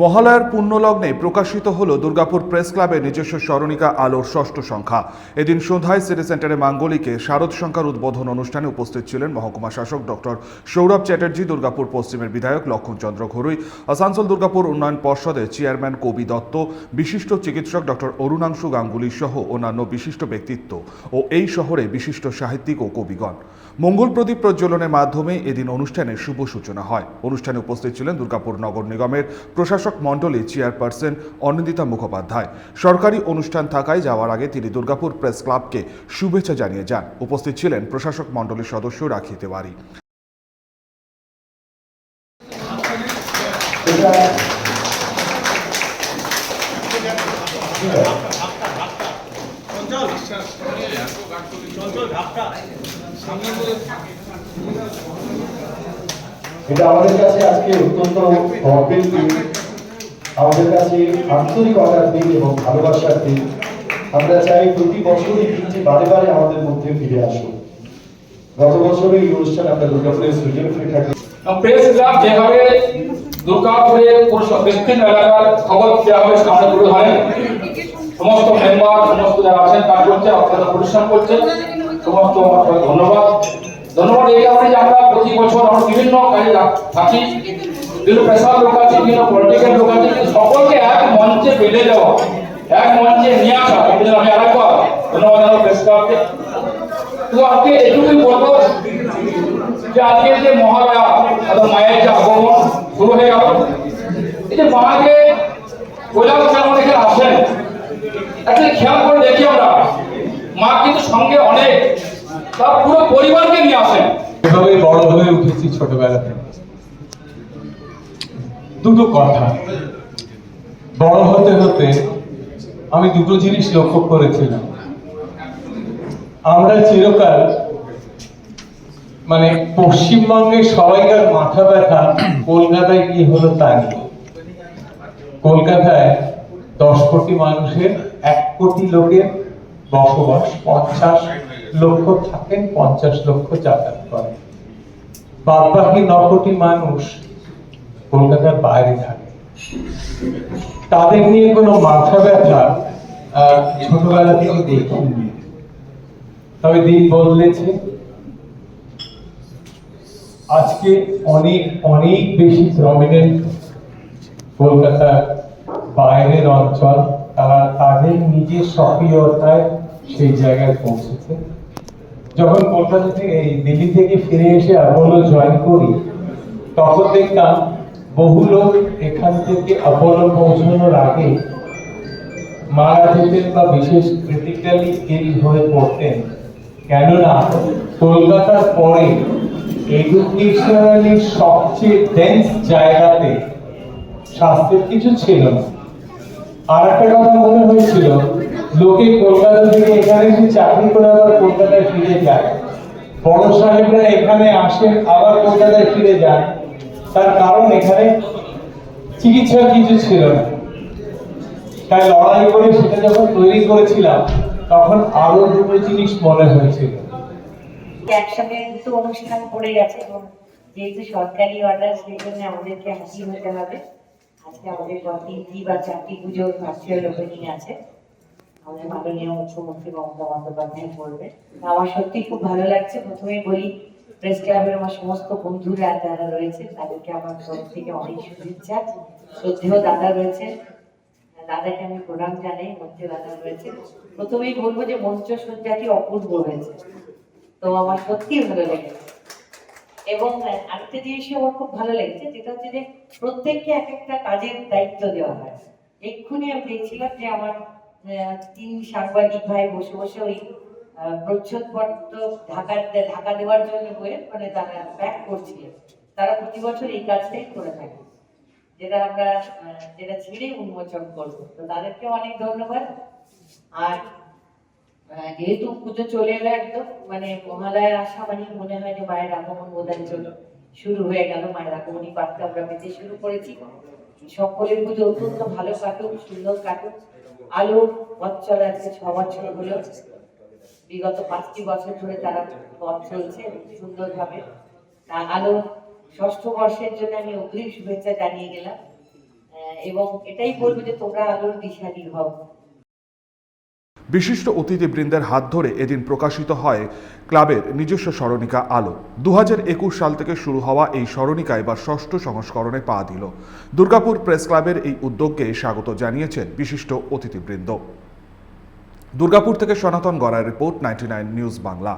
মহালয়ার পুণ্যলগ্নে প্রকাশিত হল দুর্গাপুর প্রেস ক্লাবের নিজস্ব স্মরণিকা আলোর ষষ্ঠ সংখ্যা। এদিন সন্ধ্যায় সিটি সেন্টারে মাঙ্গলিকে শারদ সংখ্যার উদ্বোধন অনুষ্ঠানে উপস্থিত ছিলেন মহকুমা শাসক ডক্টর সৌরভ চ্যাটার্জি, দুর্গাপুর পশ্চিমের বিধায়ক লক্ষণচন্দ্র ঘরুই, আসানসোল দুর্গাপুর উন্নয়ন পর্ষদের চেয়ারম্যান কবি দত্ত, বিশিষ্ট চিকিৎসক ডক্টর অরুণাংশু গাঙ্গুলি সহ অন্যান্য বিশিষ্ট ব্যক্তিত্ব ও এই শহরে বিশিষ্ট সাহিত্যিক ও কবিগণ। মঙ্গল প্রদীপ প্রজ্বলনের মাধ্যমে এদিন অনুষ্ঠানের শুভ সূচনা হয়। অনুষ্ঠানে উপস্থিত ছিলেন দুর্গাপুর নগর নিগমের প্রশাসক মণ্ডলী চেয়ারপারসন অনিন্দিতা মুখোপাধ্যায়। সরকারি অনুষ্ঠান থাকায় যাওয়ার আগে তিনি দুর্গাপুর প্রেস ক্লাবকে শুভেচ্ছা জানিয়ে যান। উপস্থিত ছিলেন প্রশাসক মণ্ডলীর সদস্য রাখি তেওয়ারি। এটা আমাদের কাছে আজকে অত্যন্ত গর্বের দিন, আমাদের কাছে আন্তরিকতার দিন এবং ভালোবাসার দিন। আমরা চাই প্রতি বছরই দিনটি বারে বারে আমাদের মধ্যে ফিরে আসুক। গত বছরই এই অনুষ্ঠান আমরা দুর্গাপুরের সুযোগ ফিরে থাকি। প্রেস ক্লাব যেভাবে দুর্গাপুরের বিভিন্ন এলাকার খবর যেভাবে সামনে তুলে ধরেন, সমস্ত মেম্বার সমস্ত যারা আছেন কাজ করছে, আপনারা পরিশ্রম করছেন, সমস্ত ধন্যবাদ। এই কারণে যে আমরা প্রতি বছর আমরা বিভিন্ন কাজে থাকি, বিভিন্ন পেশার লোক আছে, বিভিন্ন পলিটিক্যাল লোক আছে, সকলকে এক মঞ্চে বেঁধে দেওয়া, এক মঞ্চে নিয়ে আসা, এই জন্য আমি আরেকবার ধন্যবাদ জানাবো প্রেস ক্লাবকে। তো আজকে এটুকুই বলবো যে আজকে যে মহালয়া মায়ের যে আগমন শুরু হয়ে গেল, এই যে মাকে কৈলাস যেমন এখানে আসেন, একটা খেয়াল করে দেখি আমরা, মা কিন্তু সঙ্গে অনেক তার পুরো পরিবারকে নিয়ে আসেন। এভাবে বড় হয়ে উঠেছি ছোটবেলা থেকে। দুটো কথা, বড় হতে হতে আমি দুটো জিনিস লক্ষ্য করেছিলাম। আমরা চিরকাল মানে পশ্চিমবঙ্গের সবাইকার মাথা ব্যথা কলকাতায় কি হলো তা নিয়ে। কলকাতায় 10 কোটি মানুষের 1 কোটি লোকের বসবাস, 50 লক্ষ থাকেন, 50 লক্ষ যাতায়াত করেন। বাকি 9 কোটি মানুষ কলকাতার বাইরে থাকে। তাদের নিয়ে কোনো মাথা ব্যথা ছোটবেলা থেকে দেখিনি। তবে দিন বদলেছে, আজকে অনেক অনেক বেশি প্রমিনেন্ট কলকাতার বাইরের অঞ্চল, তারা তাদের নিজের সক্রিয়তায় সেই জায়গায় পৌঁছেছে। যখন কলকাতা থেকে দিল্লি থেকে ফিরে এসে অ্যাপোলো জয়েন করি, তখন দেখতাম বহু লোক এখান থেকে অ্যাপোলো পৌঁছানোর আগে মারা যেতেন বা বিশেষ ক্রিটিক্যালি ইল হয়ে পড়তেন। কেননা কলকাতার পরে এডুকেশনালি সবচেয়ে ডেন্স জায়গাতে স্বাস্থ্যের কিছু ছিল না। আর একটা কথা মনে হয়েছিল, লোকে কলকাতা থেকে এখানে এসে চাকরি করে আবার কলকাতায় ফিরে যায়, বড় সাহেবরা এখানে আসেন আবার কলকাতায় ফিরে যান। তার কারণ এখানে চিকিৎসার কিছু ছিল না। তাই লড়াই করে সেটা যখন তৈরি করেছিলাম, তখন আরো দুটো জিনিস মনে হয়েছিল। একসাথে দুটো অনুষ্ঠান পড়ে গেছে এবং যেহেতু সরকারি অর্ডার, সেই জন্য আমাদেরকে হাসি হতে হবে। আজকে আমাদের 3টি বা 4টি পুজোর ভার্চুয়াল ওপেনিং আছে। আমাদের মাননীয় মুখ্যমন্ত্রী মমতা বন্দ্যোপাধ্যায় করবে। আমার সত্যি খুব ভালো লাগছে। প্রথমেই বলি, প্রেস ক্লাবের আমার সমস্ত বন্ধুরা যারা রয়েছে তাদেরকে আমার তরফ থেকে অনেক শুভেচ্ছা। শ্রদ্ধেয় দাদা রয়েছে, দাদাকে আমি প্রণাম জানাই। মঞ্চে দাদা রয়েছে। প্রথমেই বলবো যে মঞ্চ সজ্জাটি অপূর্ব হয়েছে, তো আমার সত্যি ভালো লেগেছে। এবং আরেকটা জিনিস আমার খুব ভালো লেগেছে, যেটা হচ্ছে যে প্রত্যেককে এক একটা কাজের দায়িত্ব দেওয়া হয়। এক্ষুনি আমি দেখছিলাম যে আমার 3 সাংবাদিক ভাই বসে বসে ওই প্রচ্ছদপত্র ঢাকা দেওয়ার জন্য মানে তারা প্যাক করছিলেন। তারা প্রতি বছর এই কাজটাই করে থাকে, যেটা ছেড়ে উন্মোচন করবো। তো তাদেরকে অনেক ধন্যবাদ। আর যেহেতু পুজো চলে এলো, একদম মানে মহালয়ার আসা মানে মনে হয় যে মায়ের আগমন বোধহয় শুরু হয়ে গেল। মায়ের আগমনী বার্তা আমরা পেতে শুরু করেছি। সকলের পুজো অত্যন্ত ভালো কাটুক, সুন্দর কাটুক। আলোর পথ চলে আজকে 6 বছর হলো। বিগত 5টি বছর ধরে তারা পথ চলছে সুন্দরভাবে। আলোর ষষ্ঠ বর্ষের জন্য আমি অগ্রিম শুভেচ্ছা জানিয়ে গেলাম। এবং এটাই বলবো যে তোমরা আলোর দিশারি হও। বিশিষ্ট অতিথিবৃন্দের হাত ধরে এদিন প্রকাশিত হয় ক্লাবের নিজস্ব স্মরণিকা আলো। 2021 সাল থেকে শুরু হওয়া এই স্মরণিকা এবার 6ষ্ঠ সংস্করণে পা দিল। দুর্গাপুর প্রেস ক্লাবের এই উদ্যোগকে স্বাগত জানিয়েছেন বিশিষ্ট অতিথিবৃন্দ। দুর্গাপুর থেকে সনাতন গড়ার রিপোর্ট, 99 নিউজ বাংলা।